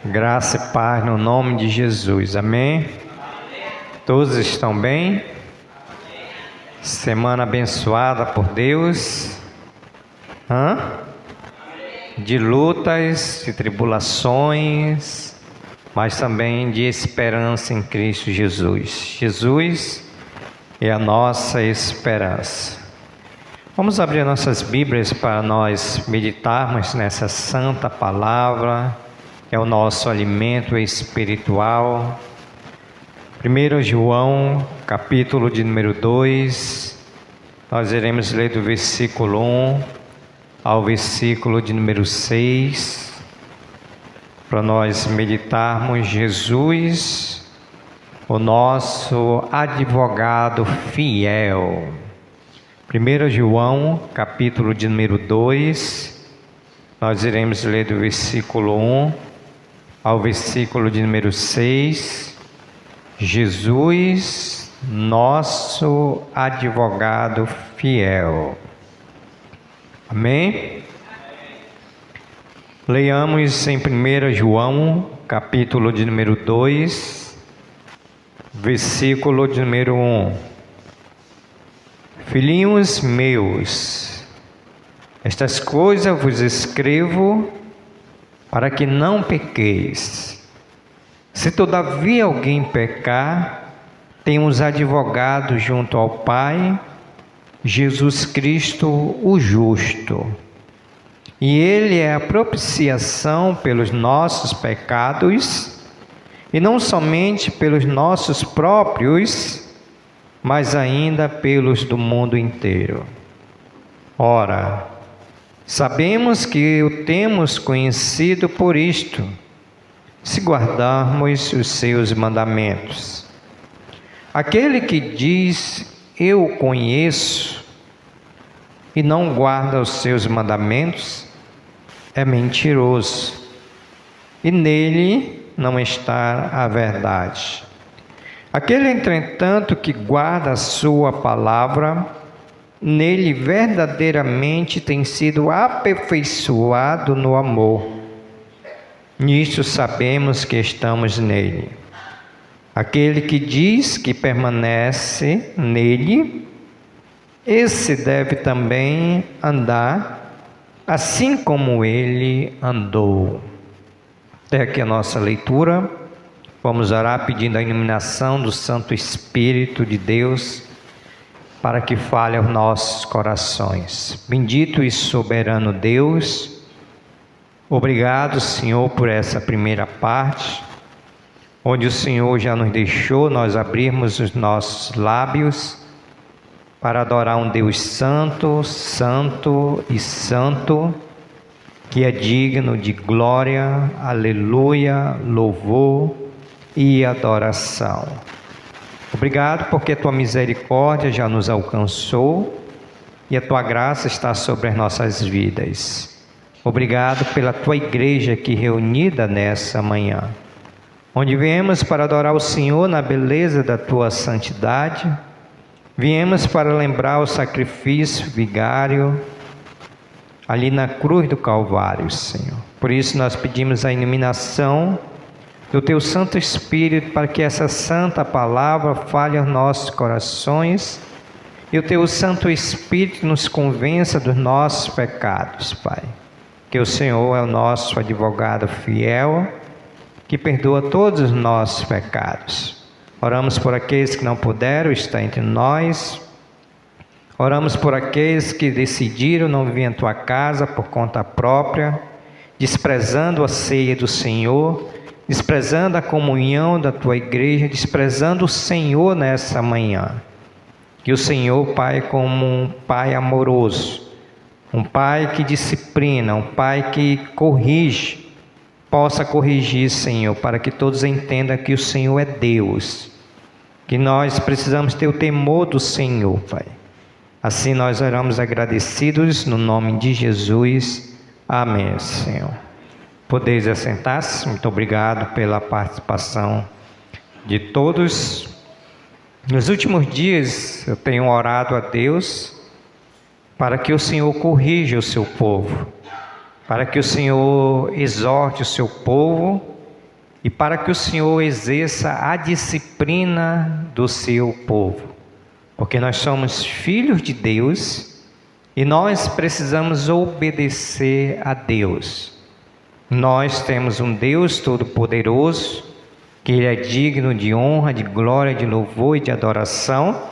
Graça e paz no nome de Jesus, amém? Todos estão bem? Semana abençoada por Deus, de lutas, de tribulações, mas também de esperança em Cristo Jesus. Jesus é a nossa esperança. Vamos abrir nossas Bíblias para nós meditarmos nessa santa palavra, que é o nosso alimento espiritual. 1 João, capítulo de número 2, nós iremos ler do versículo 1 ao versículo de número 6, para nós meditarmos Jesus, o nosso advogado fiel. 1 João, capítulo de número 2, nós iremos ler do versículo 1 ao versículo de número 6, Jesus, nosso advogado fiel. Amém? Leiamos em 1 João, capítulo de número 2, versículo de número 1. Filhinhos meus, estas coisas vos escrevo para que não pequeis. Se todavia alguém pecar, temos advogado junto ao Pai, Jesus Cristo o justo. E Ele é a propiciação pelos nossos pecados, e não somente pelos nossos próprios, mas ainda pelos do mundo inteiro. Ora, sabemos que o temos conhecido por isto, se guardarmos os seus mandamentos. Aquele que diz, eu o conheço, e não guarda os seus mandamentos, é mentiroso, e nele não está a verdade. Aquele, entretanto, que guarda a sua palavra, nele verdadeiramente tem sido aperfeiçoado no amor. Nisto sabemos que estamos nele. Aquele que diz que permanece nele, esse deve também andar assim como ele andou. Até aqui a nossa leitura. Vamos orar pedindo a iluminação do Santo Espírito de Deus para que fale aos nossos corações. Bendito e soberano Deus, obrigado, Senhor, por essa primeira parte, onde o Senhor já nos deixou nós abrirmos os nossos lábios para adorar um Deus santo, santo e santo, que é digno de glória, aleluia, louvor e adoração. Obrigado porque a tua misericórdia já nos alcançou e a tua graça está sobre as nossas vidas. Obrigado pela tua igreja aqui reunida nessa manhã, onde viemos para adorar o Senhor na beleza da tua santidade, viemos para lembrar o sacrifício vigário ali na cruz do Calvário, Senhor. Por isso nós pedimos a iluminação do Teu Santo Espírito, para que essa santa palavra fale aos nossos corações e o Teu Santo Espírito nos convença dos nossos pecados, Pai. Que o Senhor é o nosso advogado fiel, que perdoa todos os nossos pecados. Oramos por aqueles que não puderam estar entre nós. Oramos por aqueles que decidiram não vir à Tua casa por conta própria, desprezando a ceia do Senhor, desprezando a comunhão da Tua igreja, desprezando o Senhor nessa manhã. Que o Senhor, Pai, como um Pai amoroso, um Pai que disciplina, um Pai que corrige, possa corrigir, Senhor, para que todos entendam que o Senhor é Deus, que nós precisamos ter o temor do Senhor, Pai. Assim nós oramos agradecidos no nome de Jesus. Amém, Senhor. Podeis assentar-se. Muito obrigado pela participação de todos. Nos últimos dias eu tenho orado a Deus para que o Senhor corrija o seu povo, para que o Senhor exorte o seu povo e para que o Senhor exerça a disciplina do seu povo. Porque nós somos filhos de Deus e nós precisamos obedecer a Deus. Nós temos um Deus todo-poderoso, que Ele é digno de honra, de glória, de louvor e de adoração.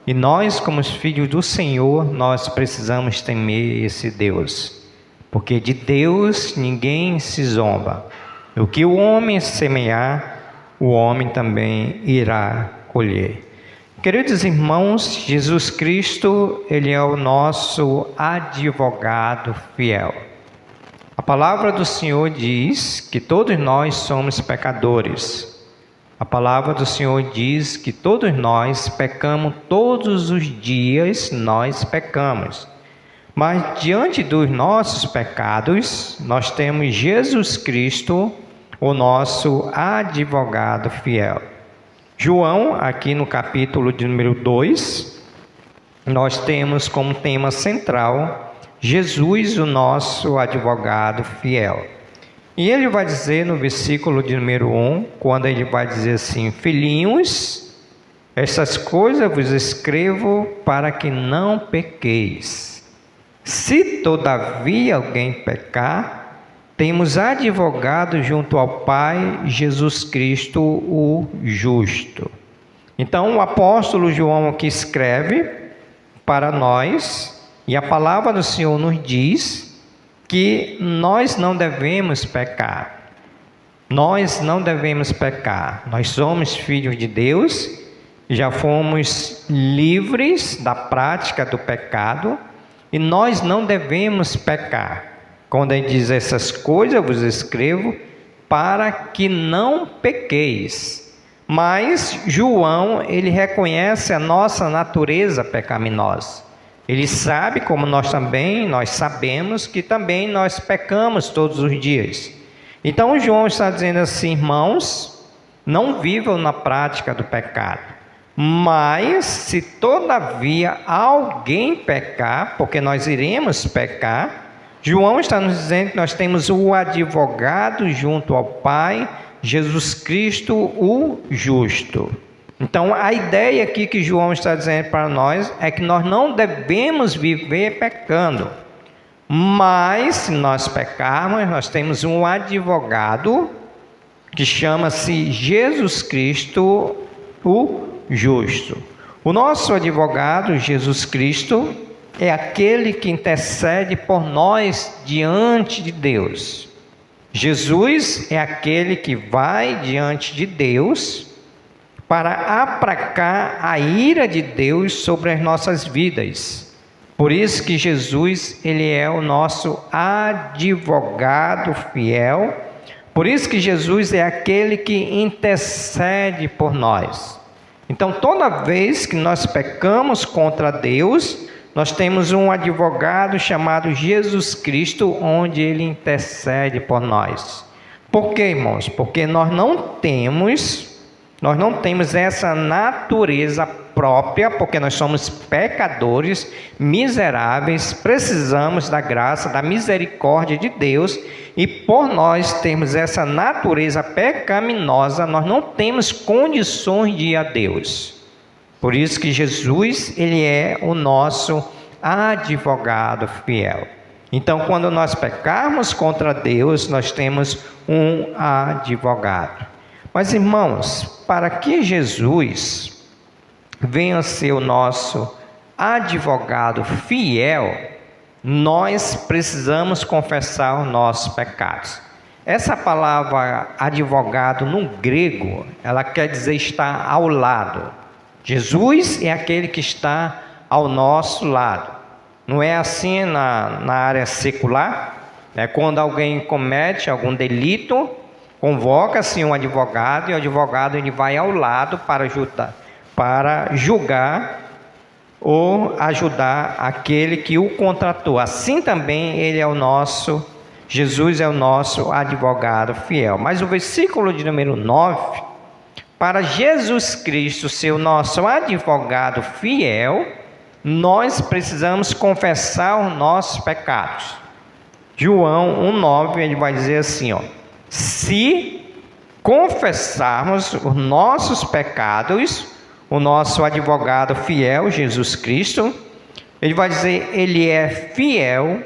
E nós, como filhos do Senhor, nós precisamos temer esse Deus. Porque de Deus ninguém se zomba. O que o homem semear, o homem também irá colher. Queridos irmãos, Jesus Cristo, Ele é o nosso advogado fiel. A palavra do Senhor diz que todos nós somos pecadores. A palavra do Senhor diz que todos nós pecamos, todos os dias nós pecamos. Mas diante dos nossos pecados, nós temos Jesus Cristo, o nosso advogado fiel. João, aqui no capítulo de número 2, nós temos como tema central Jesus, o nosso advogado fiel. E ele vai dizer no versículo de número 1, quando ele vai dizer assim: filhinhos, essas coisas vos escrevo para que não pequeis. Se todavia alguém pecar, temos advogado junto ao Pai, Jesus Cristo, o justo. Então o apóstolo João aqui escreve para nós, e a palavra do Senhor nos diz que nós não devemos pecar. Nós não devemos pecar. Nós somos filhos de Deus, já fomos livres da prática do pecado e nós não devemos pecar. Quando ele diz essas coisas, eu vos escrevo para que não pequeis. Mas João, ele reconhece a nossa natureza pecaminosa. Ele sabe, como nós sabemos que também nós pecamos todos os dias. Então João está dizendo assim: irmãos, não vivam na prática do pecado. Mas se todavia alguém pecar, porque nós iremos pecar, João está nos dizendo que nós temos o advogado junto ao Pai, Jesus Cristo, o justo. Então, a ideia aqui que João está dizendo para nós é que nós não devemos viver pecando. Mas, se nós pecarmos, nós temos um advogado que chama-se Jesus Cristo, o justo. O nosso advogado, Jesus Cristo, é aquele que intercede por nós diante de Deus. Jesus é aquele que vai diante de Deus para aplacar a ira de Deus sobre as nossas vidas. Por isso que Jesus, ele é o nosso advogado fiel. Por isso que Jesus é aquele que intercede por nós. Então, toda vez que nós pecamos contra Deus, nós temos um advogado chamado Jesus Cristo, onde ele intercede por nós. Por quê, irmãos? Porque nós não temos essa natureza própria, porque nós somos pecadores, miseráveis, precisamos da graça, da misericórdia de Deus, e por nós termos essa natureza pecaminosa, nós não temos condições de ir a Deus. Por isso que Jesus, ele é o nosso advogado fiel. Então, quando nós pecarmos contra Deus, nós temos um advogado. Mas, irmãos, para que Jesus venha a ser o nosso advogado fiel, nós precisamos confessar os nossos pecados. Essa palavra advogado no grego, ela quer dizer estar ao lado. Jesus é aquele que está ao nosso lado. Não é assim na área secular? Quando alguém comete algum delito, convoca-se um advogado e o advogado ele vai ao lado para julgar ou ajudar aquele que o contratou. Assim também Jesus é o nosso advogado fiel. Mas o versículo de número 9, para Jesus Cristo ser o nosso advogado fiel, nós precisamos confessar os nossos pecados. João 1,9, ele vai dizer assim, se confessarmos os nossos pecados, o nosso advogado fiel, Jesus Cristo, ele vai dizer, ele é fiel,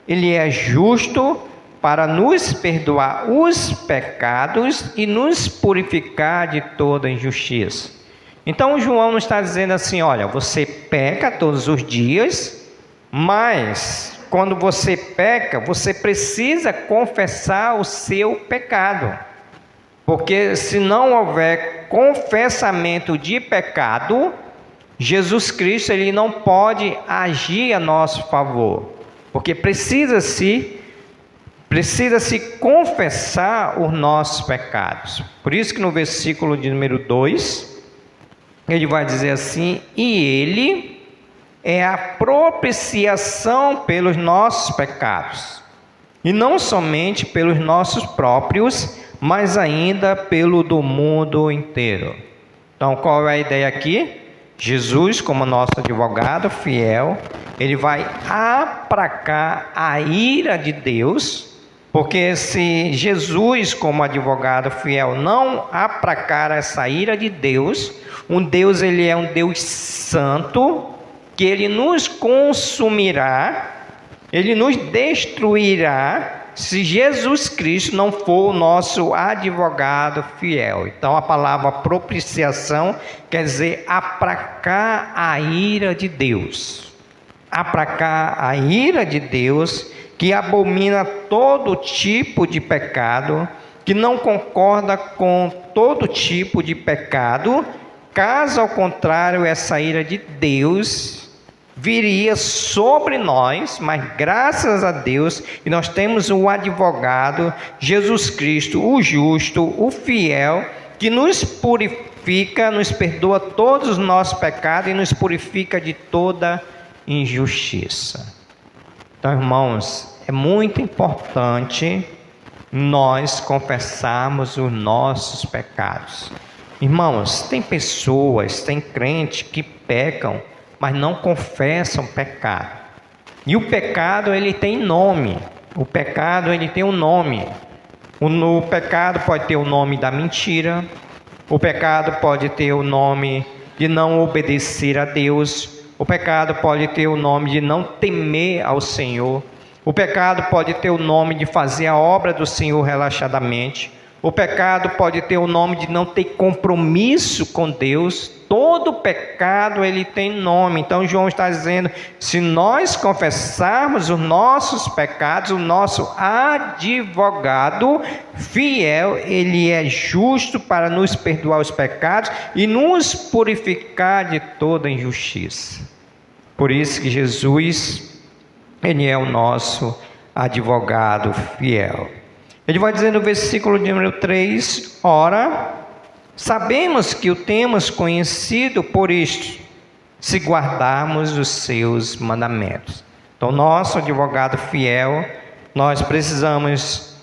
ele é justo para nos perdoar os pecados e nos purificar de toda injustiça. Então João não está dizendo assim, olha, você peca todos os dias, mas quando você peca, você precisa confessar o seu pecado. Porque se não houver confessamento de pecado, Jesus Cristo ele não pode agir a nosso favor. Porque precisa-se confessar os nossos pecados. Por isso que no versículo de número 2, ele vai dizer assim, e ele é a propiciação pelos nossos pecados. E não somente pelos nossos próprios, mas ainda pelo do mundo inteiro. Então, qual é a ideia aqui? Jesus, como nosso advogado fiel, ele vai aplacar a ira de Deus, porque se Jesus, como advogado fiel, não aplacar essa ira de Deus, ele é um Deus santo, que ele nos consumirá, ele nos destruirá, se Jesus Cristo não for o nosso advogado fiel. Então a palavra propiciação quer dizer aplacar a ira de Deus. Aplacar a ira de Deus, que abomina todo tipo de pecado, que não concorda com todo tipo de pecado. Caso ao contrário, essa ira de Deus viria sobre nós, mas graças a Deus, e nós temos um advogado, Jesus Cristo, o justo, o fiel, que nos purifica, nos perdoa todos os nossos pecados e nos purifica de toda injustiça. Então, irmãos, é muito importante nós confessarmos os nossos pecados. Irmãos, tem pessoas, tem crentes que pecam, mas não confessam pecado. E o pecado, ele tem nome. O pecado, ele tem um nome. O pecado pode ter o nome da mentira. O pecado pode ter o nome de não obedecer a Deus. O pecado pode ter o nome de não temer ao Senhor. O pecado pode ter o nome de fazer a obra do Senhor relaxadamente. O pecado pode ter o nome de não ter compromisso com Deus. Todo pecado ele tem nome. Então João está dizendo, se nós confessarmos os nossos pecados, o nosso advogado fiel, ele é justo para nos perdoar os pecados e nos purificar de toda injustiça. Por isso que Jesus, ele é o nosso advogado fiel. Ele vai dizer no versículo de número 3, ora, sabemos que o temos conhecido por isto, se guardarmos os seus mandamentos. Então, nosso advogado fiel, nós precisamos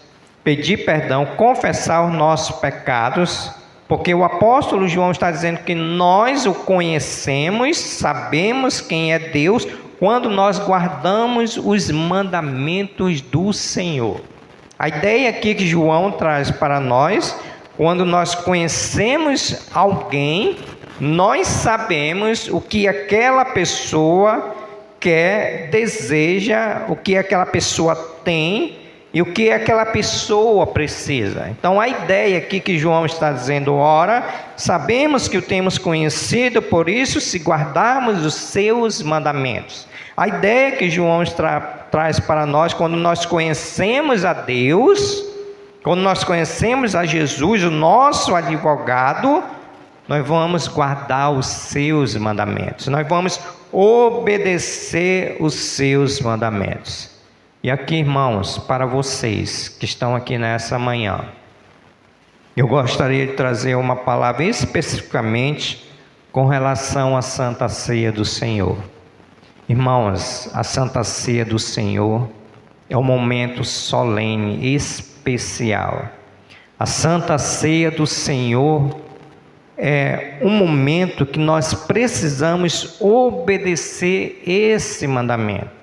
pedir perdão, confessar os nossos pecados, porque o apóstolo João está dizendo que nós o conhecemos, sabemos quem é Deus, quando nós guardamos os mandamentos do Senhor. A ideia aqui que João traz para nós, quando nós conhecemos alguém, nós sabemos o que aquela pessoa quer, deseja, o que aquela pessoa tem e o que aquela pessoa precisa. Então a ideia aqui que João está dizendo, ora, sabemos que o temos conhecido, por isso se guardarmos os seus mandamentos. A ideia que João traz para nós, quando nós conhecemos a Deus, quando nós conhecemos a Jesus, o nosso advogado, nós vamos guardar os seus mandamentos, nós vamos obedecer os seus mandamentos. E aqui, irmãos, para vocês que estão aqui nessa manhã, eu gostaria de trazer uma palavra especificamente com relação à Santa Ceia do Senhor. Irmãos, a Santa Ceia do Senhor é um momento solene, especial. A Santa Ceia do Senhor é um momento que nós precisamos obedecer esse mandamento.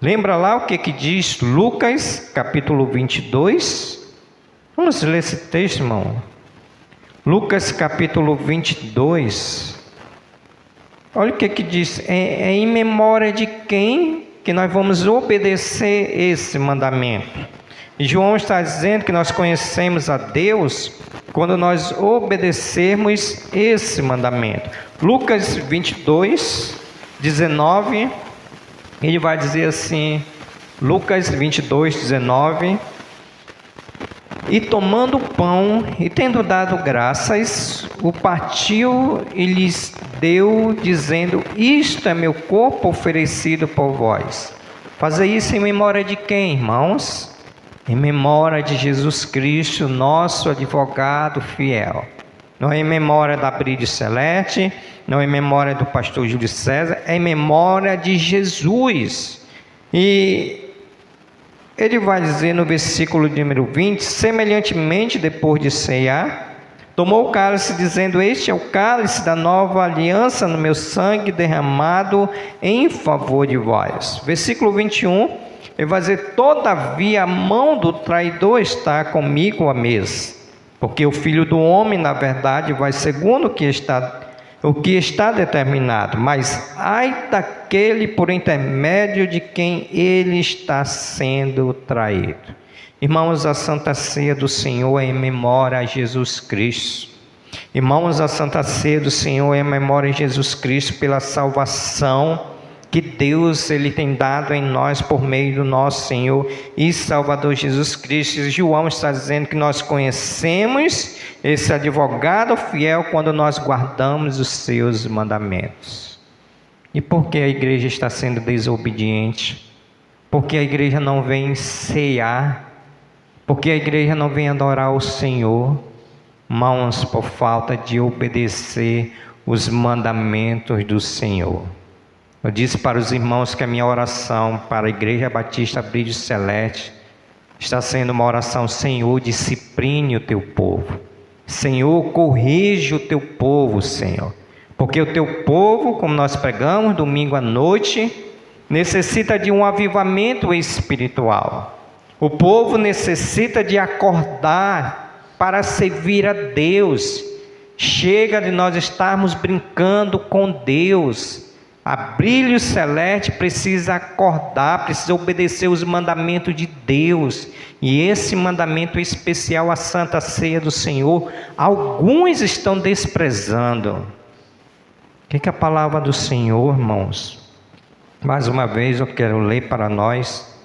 Lembra lá o que diz Lucas, capítulo 22? Vamos ler esse texto, irmão. Lucas capítulo 22. Olha o que diz. É em memória de quem que nós vamos obedecer esse mandamento. E João está dizendo que nós conhecemos a Deus quando nós obedecermos esse mandamento. Lucas 22, 19, ele vai dizer assim, Lucas 22, 19: E tomando o pão, e tendo dado graças, o partiu e lhes deu, dizendo: Isto é meu corpo oferecido por vós. Fazer isso em memória de quem, irmãos? Em memória de Jesus Cristo, nosso advogado fiel. Não é em memória da Bride Celeste, não é em memória do pastor Júlio César, é em memória de Jesus. E ele vai dizer no versículo número 20: Semelhantemente, depois de ceiar, tomou o cálice, dizendo: Este é o cálice da nova aliança no meu sangue derramado em favor de vós. Versículo 21, ele vai dizer: Todavia a mão do traidor está comigo à mesa, porque o Filho do Homem, na verdade, vai segundo o que está determinado, mas ai daquele por intermédio de quem ele está sendo traído. Irmãos, a Santa Ceia do Senhor é em memória a Jesus Cristo. Irmãos, a Santa Ceia do Senhor é em memória a Jesus Cristo pela salvação que Deus ele tem dado em nós por meio do nosso Senhor e Salvador Jesus Cristo. E João está dizendo que nós conhecemos esse advogado fiel quando nós guardamos os seus mandamentos. E por que a igreja está sendo desobediente? Porque a igreja não vem cear? Porque a igreja não vem adorar o Senhor? Irmãos, por falta de obedecer os mandamentos do Senhor. Eu disse para os irmãos que a minha oração para a Igreja Batista Bride Celeste está sendo uma oração: Senhor, discipline o teu povo. Senhor, corrige o teu povo, Senhor. Porque o teu povo, como nós pregamos domingo à noite, necessita de um avivamento espiritual. O povo necessita de acordar para servir a Deus. Chega de nós estarmos brincando com Deus. A Brilho Celeste precisa acordar, precisa obedecer os mandamentos de Deus. E esse mandamento especial, a Santa Ceia do Senhor, alguns estão desprezando. O que é a palavra do Senhor, irmãos? Mais uma vez eu quero ler para nós.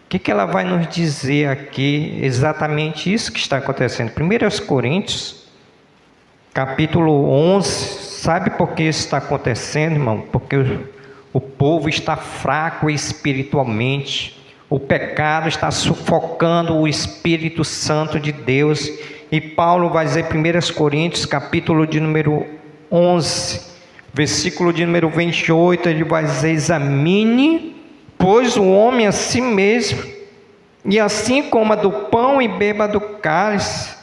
O que ela vai nos dizer aqui, exatamente isso que está acontecendo. 1 Coríntios, capítulo 11. Sabe por que isso está acontecendo, irmão? Porque o povo está fraco espiritualmente. O pecado está sufocando o Espírito Santo de Deus. E Paulo vai dizer em 1 Coríntios, capítulo de número 11, versículo de número 28, ele vai dizer: Examine, pois, o homem a si mesmo, e assim coma do pão e beba do cálice.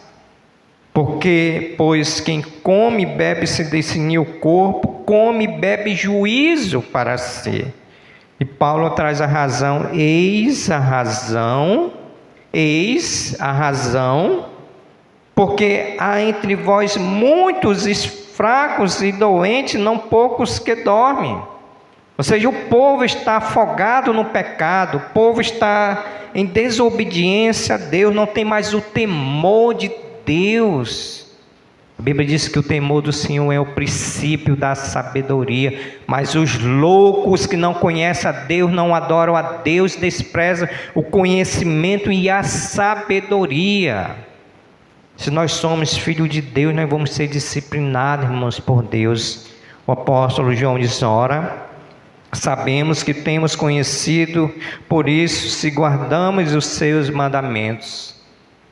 Porque, pois, quem come e bebe sem discernir o corpo, come e bebe juízo para si. E Paulo traz a razão: eis a razão, porque há entre vós muitos fracos e doentes, não poucos que dormem. Ou seja, o povo está afogado no pecado, o povo está em desobediência a Deus, não tem mais o temor de Deus. A Bíblia diz que o temor do Senhor é o princípio da sabedoria, mas os loucos que não conhecem a Deus, não adoram a Deus, desprezam o conhecimento e a sabedoria. Se nós somos filhos de Deus, nós vamos ser disciplinados, irmãos, por Deus. O apóstolo João diz: ora, sabemos que temos conhecido, por isso, se guardamos os seus mandamentos.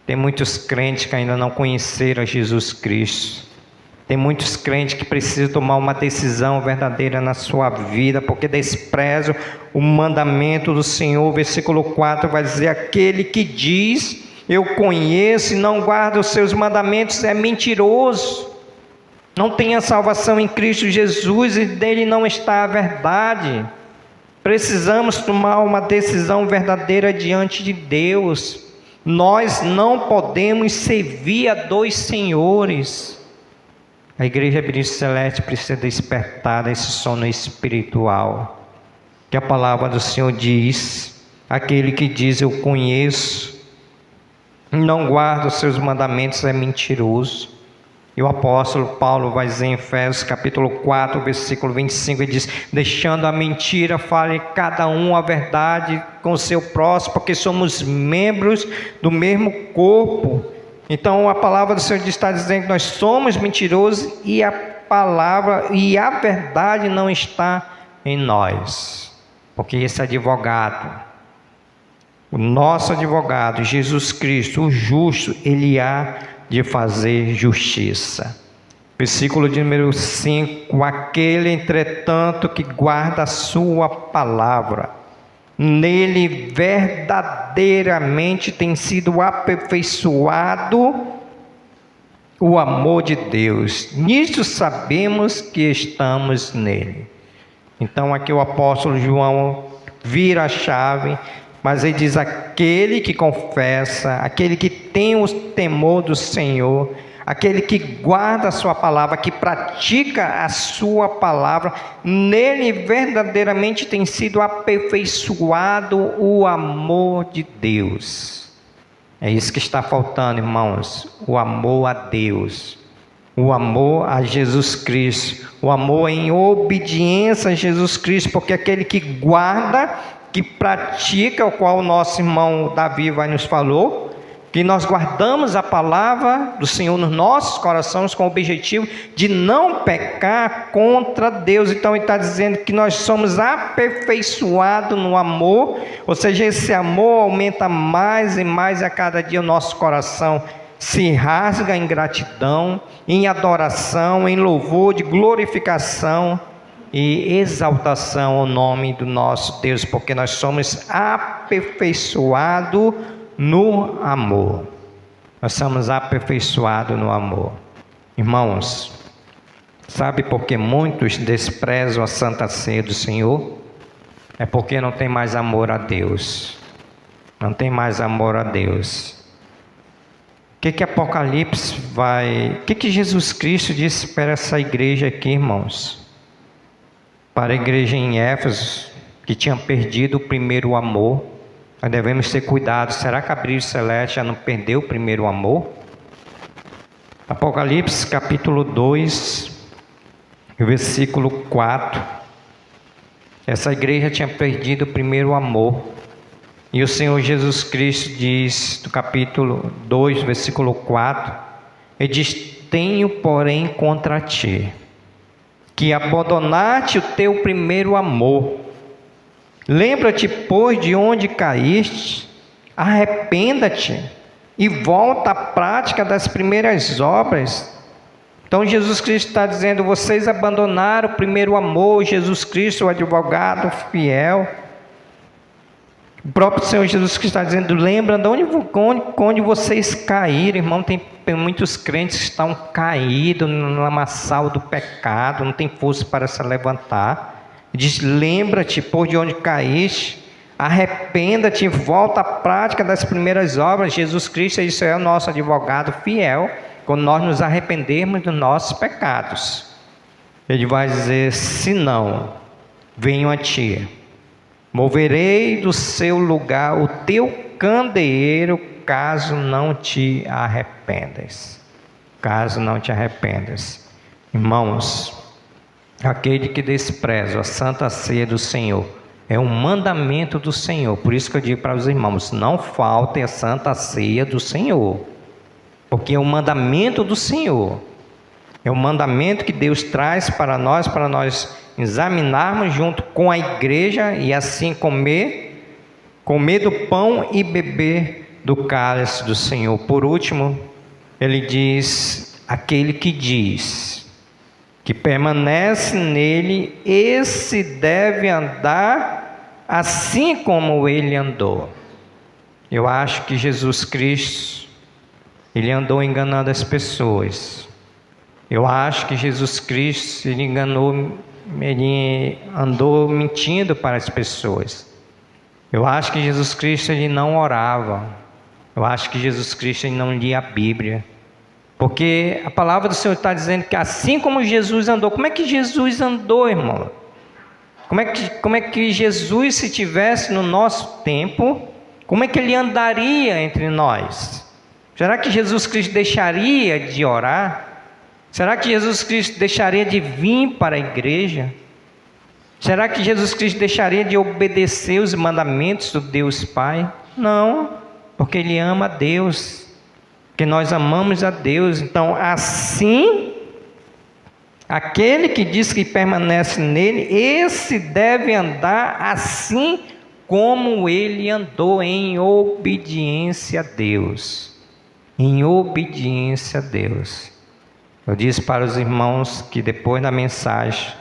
Tem muitos crentes que ainda não conheceram a Jesus Cristo. Tem muitos crentes que precisam tomar uma decisão verdadeira na sua vida, porque desprezam o mandamento do Senhor. Versículo 4 vai dizer: aquele que diz, eu conheço, e não guarda os seus mandamentos, é mentiroso. Não tem a salvação em Cristo Jesus, e dele não está a verdade. Precisamos tomar uma decisão verdadeira diante de Deus. Nós não podemos servir a dois senhores. A igreja celeste precisa despertar desse sono espiritual. Que a palavra do Senhor diz: aquele que diz eu conheço, não guarda os seus mandamentos, é mentiroso. E o apóstolo Paulo vai dizer em Efésios capítulo 4, versículo 25, ele diz: deixando a mentira, fale cada um a verdade com o seu próximo, porque somos membros do mesmo corpo. Então a palavra do Senhor está dizendo que nós somos mentirosos e a palavra e a verdade não está em nós. Porque esse advogado, o nosso advogado, Jesus Cristo, o justo, ele há de fazer justiça. Versículo de número 5: aquele, entretanto, que guarda a sua palavra, nele verdadeiramente tem sido aperfeiçoado o amor de Deus. Nisto sabemos que estamos nele. Então aqui o apóstolo João vira a chave, mas ele diz: aquele que confessa, aquele que tem o temor do Senhor, aquele que guarda a sua palavra, que pratica a sua palavra, nele verdadeiramente tem sido aperfeiçoado o amor de Deus. É isso que está faltando, irmãos: o amor a Deus, o amor a Jesus Cristo, o amor em obediência a Jesus Cristo, porque aquele que guarda, que pratica, o qual o nosso irmão Davi vai nos falou, que nós guardamos a palavra do Senhor nos nossos corações com o objetivo de não pecar contra Deus. Então ele está dizendo que nós somos aperfeiçoados no amor, ou seja, esse amor aumenta mais e mais a cada dia. O nosso coração se rasga em gratidão, em adoração, em louvor, de glorificação e exaltação ao nome do nosso Deus, porque nós somos aperfeiçoados no amor. Nós somos aperfeiçoados no amor. Irmãos, sabe por que muitos desprezam a Santa Ceia do Senhor? É porque não tem mais amor a Deus. Não tem mais amor a Deus. O que Apocalipse vai... O que Jesus Cristo disse para essa igreja aqui, irmãos? Para a igreja em Éfeso, que tinha perdido o primeiro amor. Nós devemos ter cuidado. Será que a brilho celeste já não perdeu o primeiro amor? Apocalipse capítulo 2, versículo 4. Essa igreja tinha perdido o primeiro amor. E o Senhor Jesus Cristo diz, no capítulo 2, versículo 4, ele diz: tenho, porém, contra ti, que abandonaste o teu primeiro amor. Lembra-te, pois, de onde caíste, arrependa-te e volta à prática das primeiras obras. Então Jesus Cristo está dizendo: vocês abandonaram o primeiro amor. Jesus Cristo, o advogado fiel, o próprio Senhor Jesus Cristo está dizendo: lembra de onde vocês caíram, irmão. Tem muitos crentes que estão caídos no lamaçal do pecado, não tem força para se levantar. Diz: lembra-te, por de onde caíste, arrependa-te e volta à prática das primeiras obras. Jesus Cristo, isso é o nosso advogado fiel, quando nós nos arrependermos dos nossos pecados. Ele vai dizer: se não, venho a ti, moverei do seu lugar o teu candeeiro, caso não te arrependas. Caso não te arrependas. Irmãos, aquele que despreza a Santa Ceia do Senhor é um mandamento do Senhor. Por isso que eu digo para os irmãos: não faltem a Santa Ceia do Senhor, porque é um mandamento do Senhor. É um mandamento que Deus traz para nós examinarmos junto com a igreja e assim comer do pão e beber do cálice do Senhor. Por último, ele diz: aquele que diz que permanece nele, esse deve andar assim como ele andou. Eu acho que Jesus Cristo, ele andou enganando as pessoas. Eu acho que Jesus Cristo, ele andou mentindo para as pessoas. Eu acho que Jesus Cristo, ele não orava. Eu acho que Jesus Cristo não lia a Bíblia. Porque a palavra do Senhor está dizendo que assim como Jesus andou, como é que Jesus andou, irmão? Como é que Jesus, se tivesse no nosso tempo, como é que ele andaria entre nós? Será que Jesus Cristo deixaria de orar? Será que Jesus Cristo deixaria de vir para a igreja? Será que Jesus Cristo deixaria de obedecer os mandamentos do Deus Pai? Não, porque Ele ama a Deus, porque nós amamos a Deus. Então, assim, aquele que diz que permanece nele, esse deve andar assim como ele andou, em obediência a Deus. Em obediência a Deus. Eu disse para os irmãos que depois da mensagem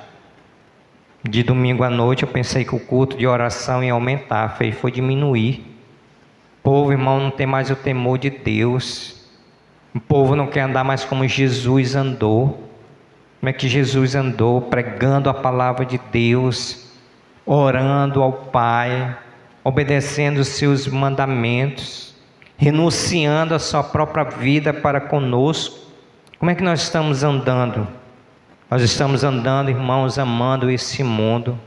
de domingo à noite, eu pensei que o culto de oração ia aumentar, foi diminuir. O povo, irmão, não tem mais o temor de Deus. O povo não quer andar mais como Jesus andou. Como é que Jesus andou? Pregando a palavra de Deus, orando ao Pai, obedecendo os seus mandamentos, renunciando a sua própria vida para conosco. Como é que nós estamos andando? Nós estamos andando, irmãos, amando esse mundo.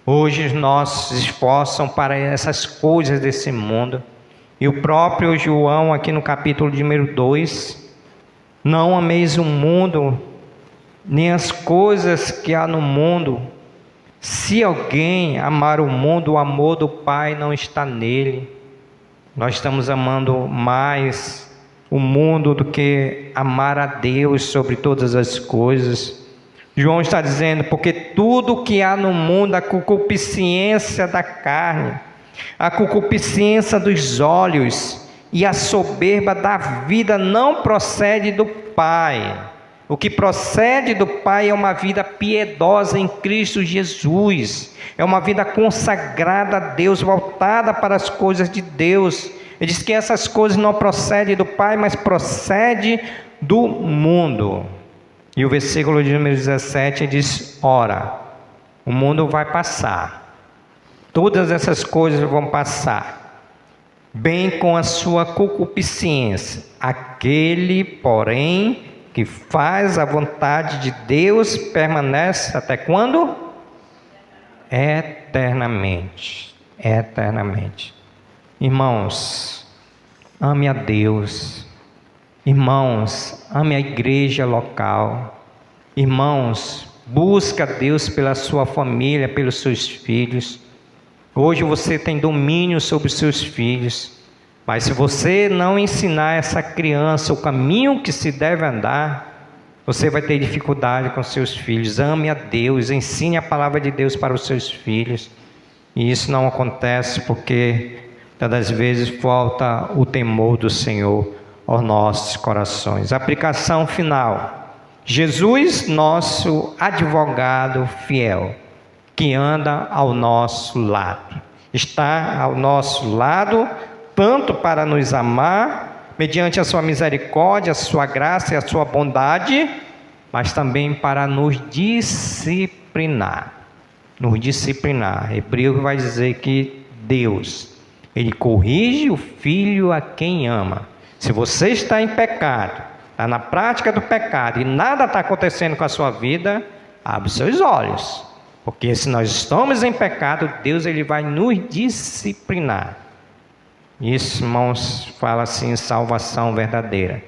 Hoje os nossos esforçam para essas coisas desse mundo. E o próprio João, aqui no capítulo número 2, não ameis o mundo, nem as coisas que há no mundo. Se alguém amar o mundo, o amor do Pai não está nele. Nós estamos amando mais o mundo do que amar a Deus sobre todas as coisas. João está dizendo, porque tudo que há no mundo, a concupiscência da carne, a concupiscência dos olhos e a soberba da vida não procede do Pai. O que procede do Pai é uma vida piedosa em Cristo Jesus. É uma vida consagrada a Deus, voltada para as coisas de Deus. Ele diz que essas coisas não procedem do Pai, mas procedem do mundo. E o versículo de número 17 diz, ora, o mundo vai passar. Todas essas coisas vão passar, bem com a sua concupiscência. Aquele, porém, que faz a vontade de Deus, permanece até quando? Eternamente. Eternamente. Irmãos, ame a Deus. Irmãos, ame a igreja local. Irmãos, busca Deus pela sua família, pelos seus filhos. Hoje você tem domínio sobre os seus filhos. Mas se você não ensinar essa criança o caminho que se deve andar, você vai ter dificuldade com seus filhos. Ame a Deus, ensine a palavra de Deus para os seus filhos. E isso não acontece porque, todas as vezes, falta o temor do Senhor aos nossos corações. Aplicação final. Jesus, nosso advogado fiel, que anda ao nosso lado. Está ao nosso lado, tanto para nos amar, mediante a sua misericórdia, a sua graça e a sua bondade, mas também para nos disciplinar. Nos disciplinar. Hebreu vai dizer que Deus, Ele corrige o filho a quem ama. Se você está em pecado, está na prática do pecado e nada está acontecendo com a sua vida, abre os seus olhos. Porque se nós estamos em pecado, Deus ele vai nos disciplinar. Isso, irmãos, fala assim, salvação verdadeira.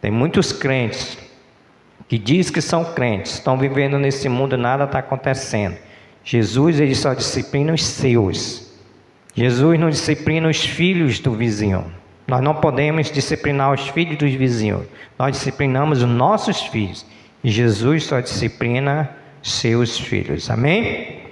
Tem muitos crentes que dizem que são crentes, estão vivendo nesse mundo, nada está acontecendo. Jesus, ele só disciplina os seus. Jesus não disciplina os filhos do vizinho. Nós não podemos disciplinar os filhos dos vizinhos. Nós disciplinamos os nossos filhos. E Jesus só disciplina seus filhos. Amém?